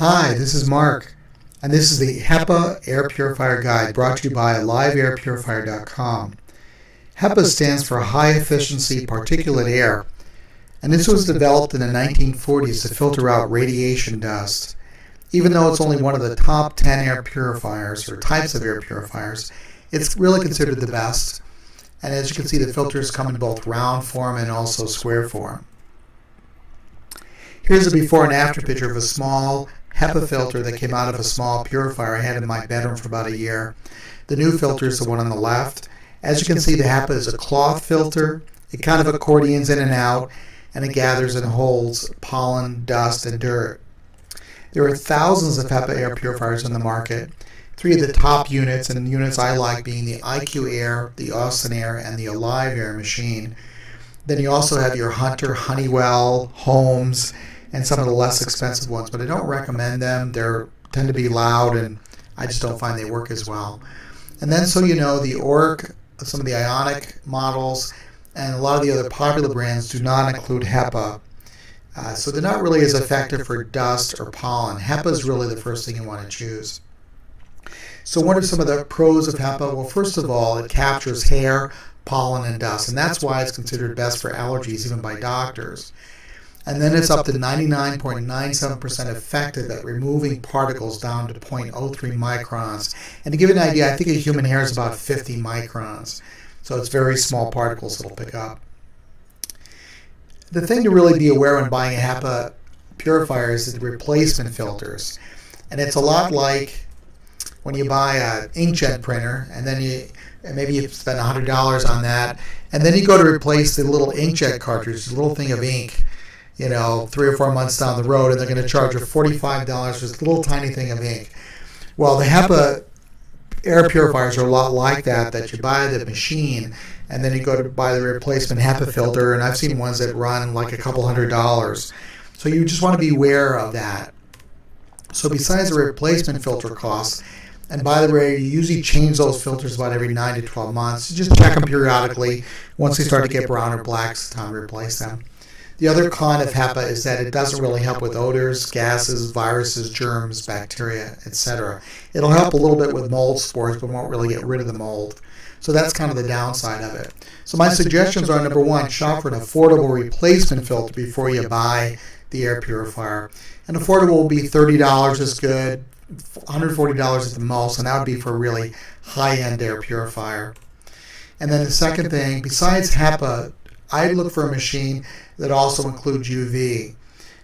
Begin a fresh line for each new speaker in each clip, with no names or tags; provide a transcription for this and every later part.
Hi, this is Mark, and this is the HEPA Air Purifier Guide brought to you by liveairpurifier.com. HEPA stands for High Efficiency Particulate Air, and this was developed in the 1940s to filter out radiation dust. Even though it's only one of the top 10 air purifiers, or types of air purifiers, it's really considered the best. And as you can see, the filters come in both round form and also square form. Here's a before and after picture of a small HEPA filter that came out of a small purifier I had in my bedroom for about a year. The new filter is the one on the left. As you can see, the HEPA is a cloth filter. It kind of accordions in and out, and it gathers and holds pollen, dust, and dirt. There are thousands of HEPA air purifiers on the market. Three of the top units, and units I like, being the IQ Air, the Austin Air, and the Alive Air machine. Then you also have your Hunter, Honeywell, Holmes, and some of the less expensive ones, but I don't recommend them. They tend to be loud, and I just don't find they work as well. And then, so you know, the Oric, some of the Ionic models, and a lot of the other popular brands do not include HEPA. So they're not really as effective for dust or pollen. HEPA is really the first thing you want to choose. So what are some of the pros of HEPA? Well, first of all, it captures hair, pollen, and dust, and that's why it's considered best for allergies, even by doctors. And then it's up to 99.97% effective at removing particles down to 0.03 microns. And to give you an idea, I think a human hair is about 50 microns. So it's very small particles it'll pick up. The thing to really be aware when buying a HEPA purifier is the replacement filters. And it's a lot like when you buy an inkjet printer, and then maybe you spend $100 on that, and then you go to replace the little inkjet cartridge, the little thing of ink, 3 or 4 months down the road, and they're going to charge you $45 for this little tiny thing of ink. Well, the HEPA air purifiers are a lot like that you buy the machine, and then you go to buy the replacement HEPA filter, and I've seen ones that run like a couple $100. So you just want to be aware of that. So besides the replacement filter costs, and by the way, you usually change those filters about every 9 to 12 months. You just check them periodically. Once they start to get brown or black, it's time to replace them. The other con of HEPA is that it doesn't really help with odors, gases, viruses, germs, bacteria, etc. It'll help a little bit with mold spores, but won't really get rid of the mold. So that's kind of the downside of it. So my suggestions are, number one, shop for an affordable replacement filter before you buy the air purifier. And affordable will be $30 is good, $140 at the most, and that would be for a really high-end air purifier. And then the second thing, besides HEPA, I look for a machine that also includes UV,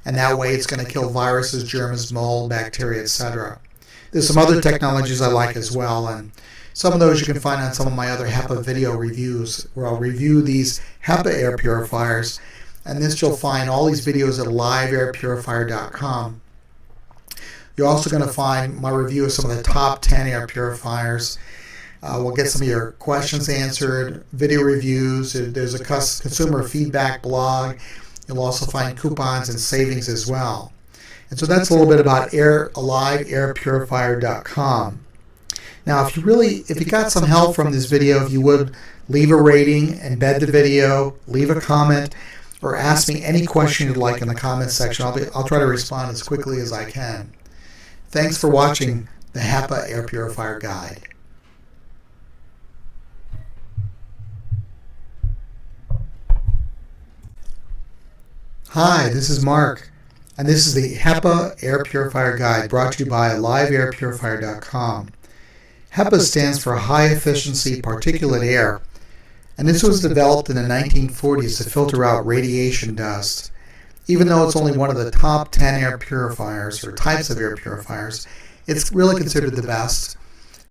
and that way it's going to kill viruses, germs, mold, bacteria, etc. There's some other technologies I like as well, and some of those you can find on some of my other HEPA video reviews, where I'll review these HEPA air purifiers, and this you'll find all these videos at liveairpurifier.com. You're also going to find my review of some of the top 10 air purifiers. We'll get some of your questions answered, video reviews. There's a consumer feedback blog. You'll also find coupons and savings as well. And so that's a little bit about liveairpurifier.com. Now, if you got some help from this video, if you would leave a rating, embed the video, leave a comment, or ask me any question you'd like in the comment section. I'll try to respond as quickly as I can. Thanks for watching the HEPA Air Purifier Guide. Hi, this is Mark, and this is the HEPA Air Purifier Guide brought to you by liveairpurifier.com. HEPA stands for High Efficiency Particulate Air, and this was developed in the 1940s to filter out radiation dust. Even though it's only one of the top 10 air purifiers, or types of air purifiers, it's really considered the best.